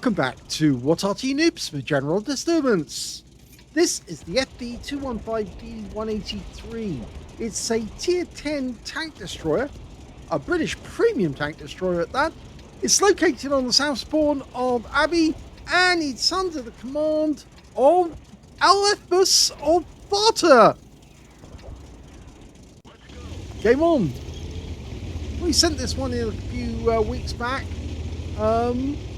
Welcome back to What Arty Noobs for General Disturbance. This is the FV215b 183. It's a tier 10 tank destroyer, a British premium tank destroyer at that. It's located on the south spawn of Abbey, and it's under the command of Alephus of FARTR. Game on. We sent this one in a few weeks back.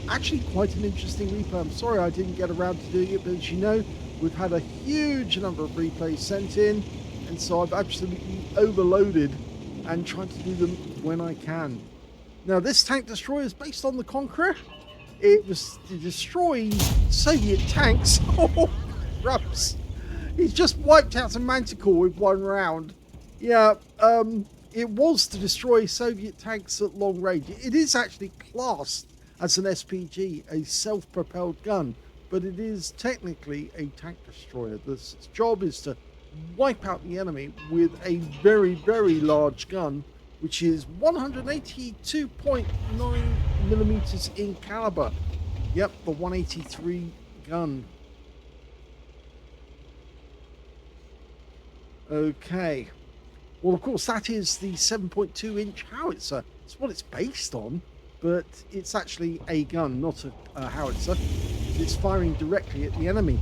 Actually quite an interesting replay. I'm sorry I didn't get around to doing it, but as you know, we've had a huge number of replays sent in, and so I've absolutely overloaded and trying to do them when I can. Now, this tank destroyer is based on the Conqueror. It was to destroy Soviet tanks. Oh, rups. He's just wiped out a Manticore with one round. Yeah, it was to destroy Soviet tanks at long range. It is actually classed as an SPG, a self-propelled gun, but it is technically a tank destroyer. Its job is to wipe out the enemy with a very, very large gun, which is 182.9 millimeters in caliber. Yep, the 183 gun. Okay. Well, of course, that is the 7.2-inch howitzer. That's what it's based on, but it's actually a gun, not a howitzer. It's firing directly at the enemy.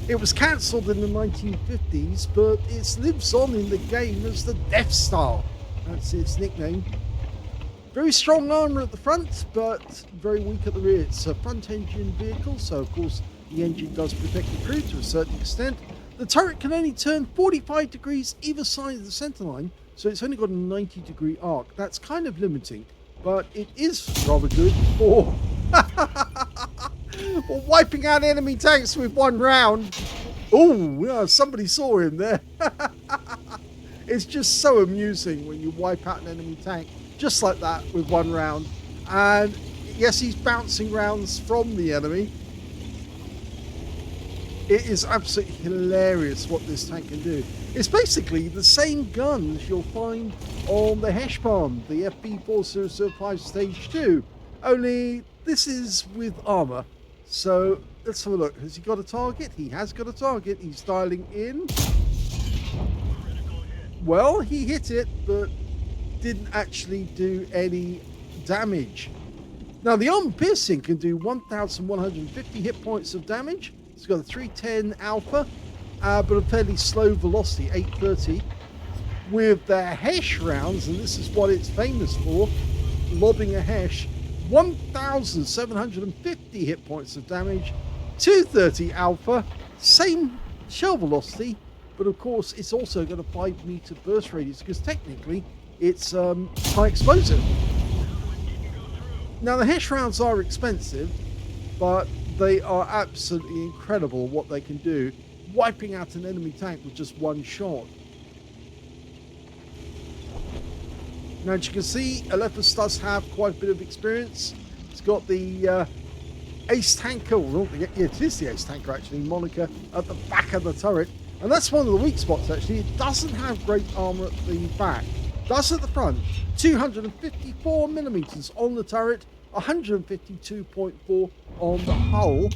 It was cancelled in the 1950s, but it lives on in the game as the Death Star. That's its nickname. Very strong armour at the front, but very weak at the rear. It's a front-engine vehicle, so of course the engine does protect the crew to a certain extent. The turret can only turn 45 degrees either side of the centre line, so it's only got a 90-degree arc. That's kind of limiting, but it is rather good for wiping out enemy tanks with one round. Oh, yeah, somebody saw him there. It's just so amusing when you wipe out an enemy tank just like that with one round. And yes, he's bouncing rounds from the enemy. It is absolutely hilarious what this tank can do. It's basically the same guns you'll find on the Heshpan, the FV215 Stage 2, only this is with armour. So let's have a look. Has he got a target? He has got a target. He's dialing in. Well, he hit it, but didn't actually do any damage. Now, the armor piercing can do 1,150 hit points of damage. It's got a 310 alpha, but a fairly slow velocity, 830. With the Hesh rounds, and this is what it's famous for, lobbing a Hesh, 1,750 hit points of damage, 230 alpha, same shell velocity, but of course it's also got a 5-meter burst radius because technically it's high explosive. Now, the Hesh rounds are expensive, but they are absolutely incredible what they can do, wiping out an enemy tank with just one shot. Now, as you can see, Alephus does have quite a bit of experience. It's got the Ace Tanker, well, yeah, it is the Ace Tanker actually, moniker at the back of the turret. And that's one of the weak spots actually. It doesn't have great armour at the back. Does at the front. 254 millimeters on the turret, 152.4 on the hull.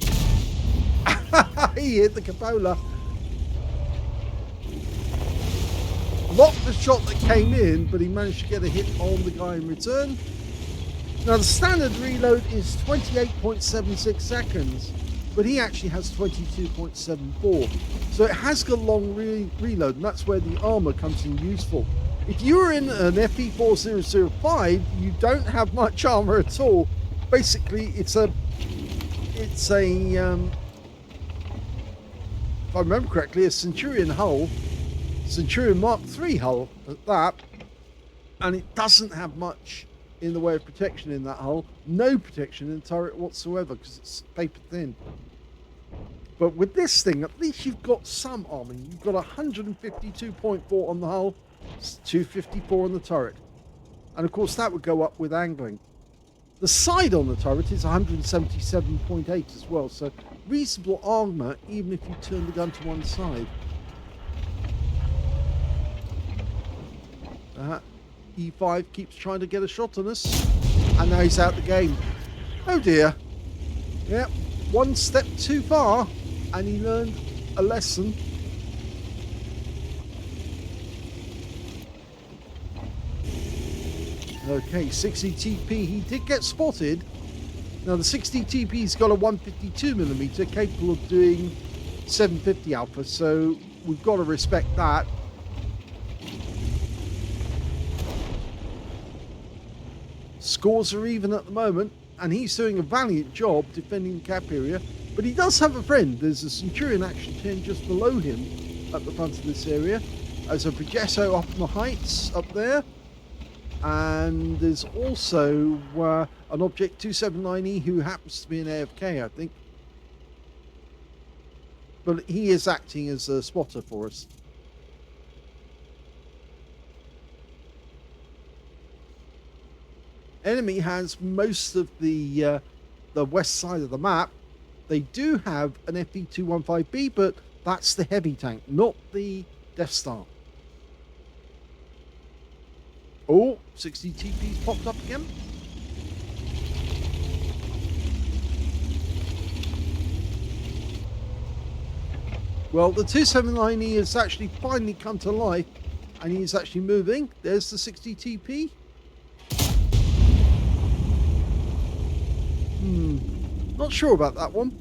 He hit the cupola. Blocked the shot that came in, but he managed to get a hit on the guy in return. Now, the standard reload is 28.76 seconds, but he actually has 22.74. So it has got a long reload, and that's where the armor comes in useful. If you're in an FV4005, you don't have much armor at all. Basically, it's a if I remember correctly, a Centurion hull, Centurion Mark III hull at that, and it doesn't have much in the way of protection in that hull. No protection in the turret whatsoever because it's paper thin. But with this thing, at least you've got some armor. You've got 152.4 on the hull, 254 on the turret. And of course that would go up with angling. The side on the turret is 177.8 as well, so reasonable armor even if you turn the gun to one side. E5 keeps trying to get a shot on us, and now he's out the game. Oh dear. Yep, one step too far, and he learned a lesson. Okay, 60 TP. He did get spotted. Now the 60 TP's got a 152mm capable of doing 750 alpha, so we've got to respect that. Scores are even at the moment, and he's doing a valiant job defending the cap area. But he does have a friend. There's a Centurion Action 10 just below him at the front of this area. There's a Progetto up in the heights up there. And there's also an Object 279E who happens to be an AFK, I think. But he is acting as a spotter for us. Enemy has most of the west side of the map. They do have an FV215b, but that's the heavy tank, not the Death Star. Oh, 60 TP's popped up again. Well, the 279E has actually finally come to life, and he's actually moving. There's the 60 TP. Not sure about that one.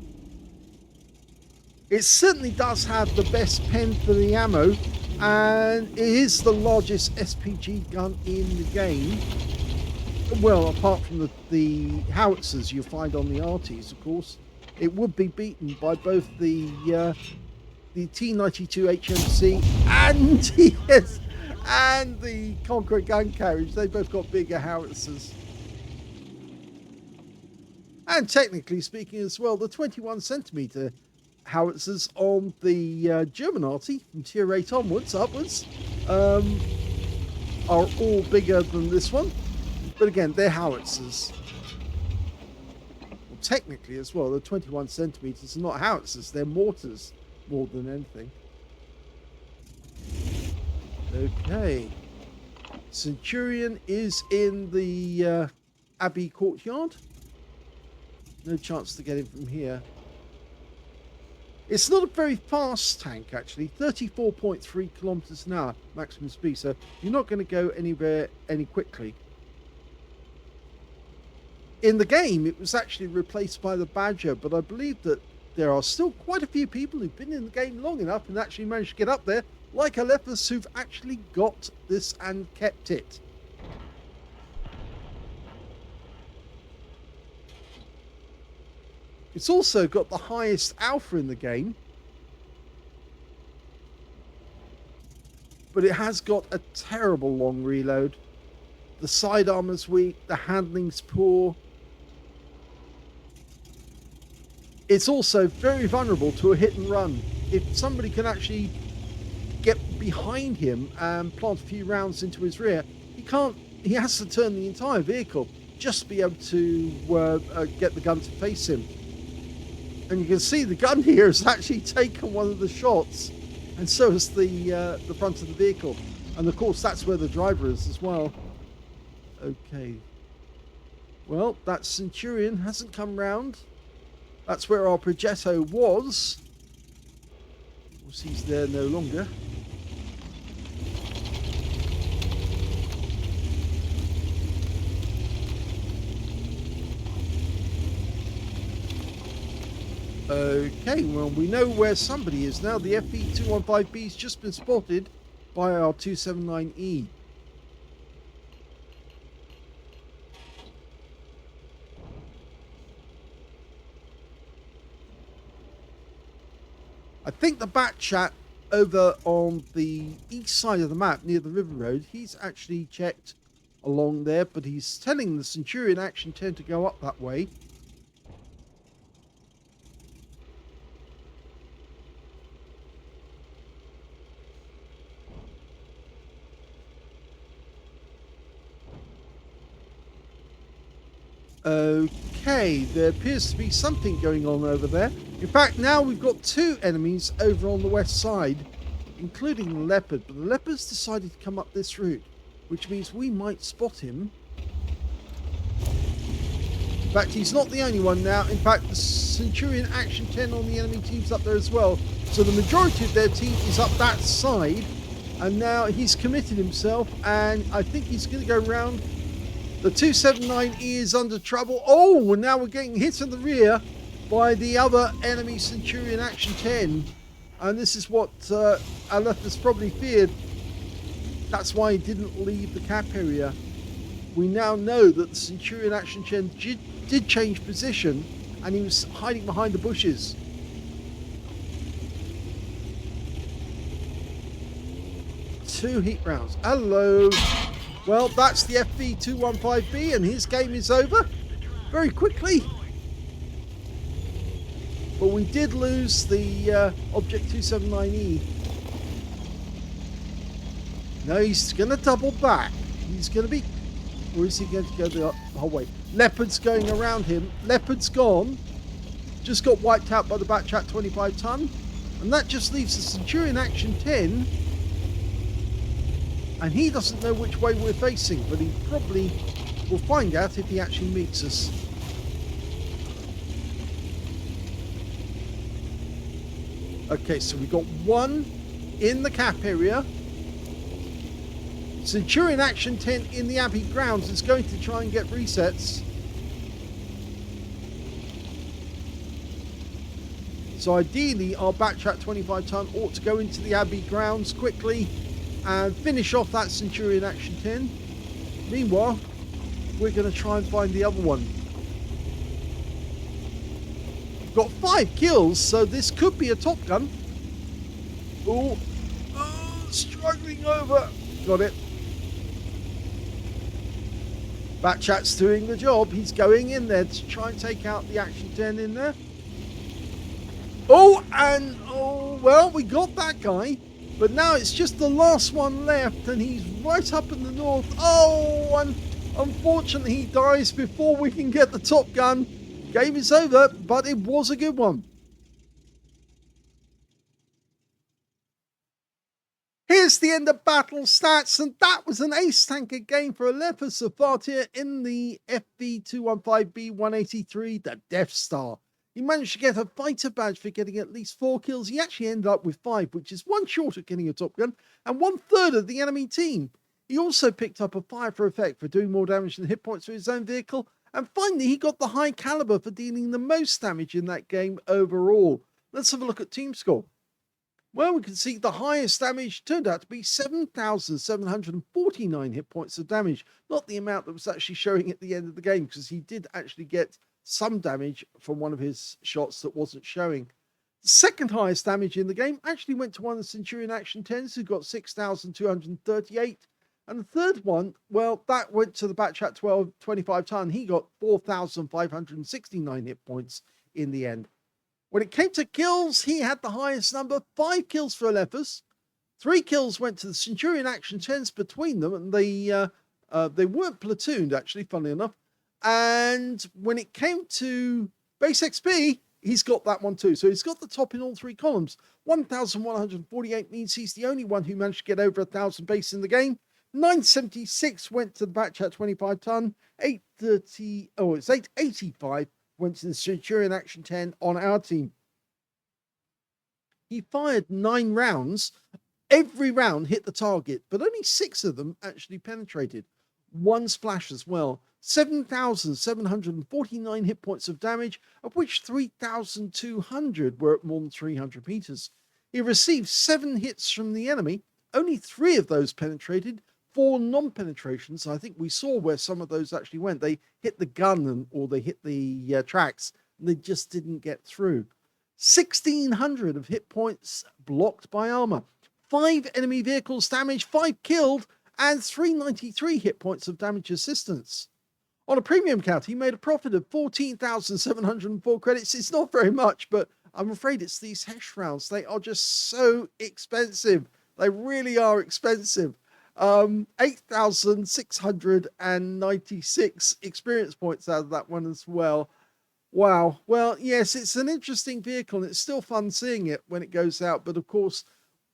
It certainly does have the best pen for the ammo, and it is the largest SPG gun in the game. Well, apart from the howitzers you find on the Artys, of course. It would be beaten by both the T92 HMC and the Conqueror gun carriage. They both got bigger howitzers. And technically speaking as well, the 21cm howitzers on the German Arty from tier 8 onwards, upwards, are all bigger than this one. But again, they're howitzers. Well, technically as well, the 21cm are not howitzers, they're mortars more than anything. Okay. Centurion is in the Abbey courtyard. No chance to get him from here. It's not a very fast tank, actually. 34.3 kilometers an hour maximum speed, so you're not going to go anywhere any quickly. In the game, it was actually replaced by the Badger, but I believe that there are still quite a few people who've been in the game long enough and actually managed to get up there, like Alephus, who've actually got this and kept it. It's also got the highest alpha in the game, but it has got a terrible long reload. The side armor's weak, the handling's poor. It's also very vulnerable to a hit and run. If somebody can actually get behind him and plant a few rounds into his rear, he has to turn the entire vehicle just to be able to get the gun to face him. And you can see the gun here has actually taken one of the shots, and so has the front of the vehicle. And of course, that's where the driver is as well. Okay. Well, that Centurion hasn't come round. That's where our Progetto was. Of course, he's there no longer. Okay, well, we know where somebody is now. The FV215b's just been spotted by our 279E. I think the Bat Chat over on the east side of the map near the river road, he's actually checked along there, but he's telling the Centurion Action 10 to go up that way. Okay, there appears to be something going on over there. In fact, now we've got two enemies over on the west side, including the Leopard. But the Leopard's decided to come up this route, which means we might spot him. fact, he's not the only one now. In fact, the Centurion Action 10 on the enemy team's up there as well. So the majority of their team is up that side. And now he's committed himself. And I think he's going to go round. The 279E is under trouble. Oh, now we're getting hit in the rear by the other enemy Centurion Action 10. And this is what Alephus probably feared. That's why he didn't leave the cap area. We now know that the Centurion Action 10 did change position, and he was hiding behind the bushes. Two heat rounds. Hello. Well, that's the FV215b, and his game is over very quickly. But we did lose the Object 279E. No, he's going to double back. He's going to be... Or is he going to go the whole way? Leopard's going around him. Leopard's gone. Just got wiped out by the Batchat 25 ton. And that just leaves the Centurion Action 10. And he doesn't know which way we're facing, but he probably will find out if he actually meets us. Okay, so we got one in the cap area. Centurion Action 10 in the Abbey grounds is going to try and get resets. So ideally our Batchat 25 ton ought to go into the Abbey grounds quickly and finish off that Centurion Action 10. Meanwhile, we're going to try and find the other one. We've got 5 kills, so this could be a Top Gun. Oh, struggling over. Got it. Batchat's doing the job. He's going in there to try and take out the Action 10 in there. Oh, and well, we got that guy. But now it's just the last one left, and he's right up in the north. Oh, and unfortunately he dies before we can get the Top Gun. Game is over, but it was a good one. Here's the end of battle stats, and that was an ace tanker game for Alephus of FARTR in the FV215b 183, the Death Star. He managed to get a fighter badge for getting at least 4 kills. He actually ended up with 5, which is 1 short of getting a Top Gun, and 1/3 of the enemy team. He also picked up a fire for effect for doing more damage than hit points for his own vehicle, and finally he got the high caliber for dealing the most damage in that game overall. Let's have a look at team score. Well, we can see the highest damage turned out to be 7,749 hit points of damage. Not the amount that was actually showing at the end of the game, because he did actually get some damage from one of his shots that wasn't showing. The second highest damage in the game actually went to one of the Centurion Action 10s, who got 6,238. And the third one, well, that went to the Batchat 25 ton. He got 4,569 hit points in the end. When it came to kills, he had the highest number, 5 kills for Alephus. 3 kills went to the Centurion Action 10s between them, and they weren't platooned, actually, funnily enough. And when it came to base XP, he's got that one too. So he's got the top in all 3 columns. 1,148 means he's the only one who managed to get over 1,000 base in the game. 976 went to the Batchat 25 ton. 885 went to the Centurion Action 10 on our team. He fired 9 rounds. Every round hit the target, but only 6 of them actually penetrated. 1 splash as well. 7,749 hit points of damage, of which 3,200 were at more than 300 meters. He received 7 hits from the enemy. Only 3 of those penetrated, 4 non-penetrations. I think we saw where some of those actually went. They hit the gun or they hit the tracks, and they just didn't get through. 1,600 of hit points blocked by armor. 5 enemy vehicles damaged, 5 killed, and 393 hit points of damage assistance. On a premium count, he made a profit of 14,704 credits. It's not very much, but I'm afraid it's these hash rounds. They are just so expensive. They really are expensive. 8,696 experience points out of that one as well. Wow. Well, yes, it's an interesting vehicle, and it's still fun seeing it when it goes out. But of course,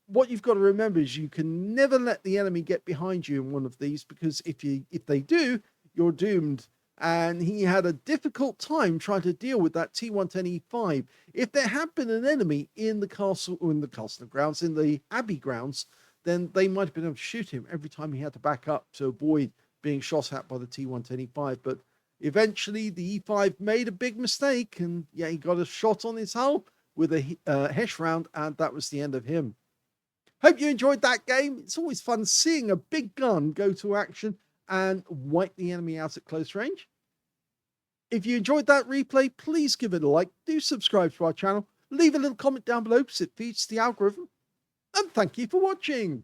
what you've got to remember is you can never let the enemy get behind you in one of these, because if they do, you're doomed. and he had a difficult time trying to deal with that T110E5. If there had been an enemy in the castle, or in the castle grounds, in the Abbey grounds, then they might have been able to shoot him every time he had to back up to avoid being shot at by the T110E5. But eventually the E5 made a big mistake, and yeah, he got a shot on his hull with a Hesh round, and that was the end of him. Hope you enjoyed that game. It's always fun seeing a big gun go to action and wipe the enemy out at close range. If you enjoyed that replay, please give it a like, do subscribe to our channel, leave a little comment down below because it feeds the algorithm, and thank you for watching.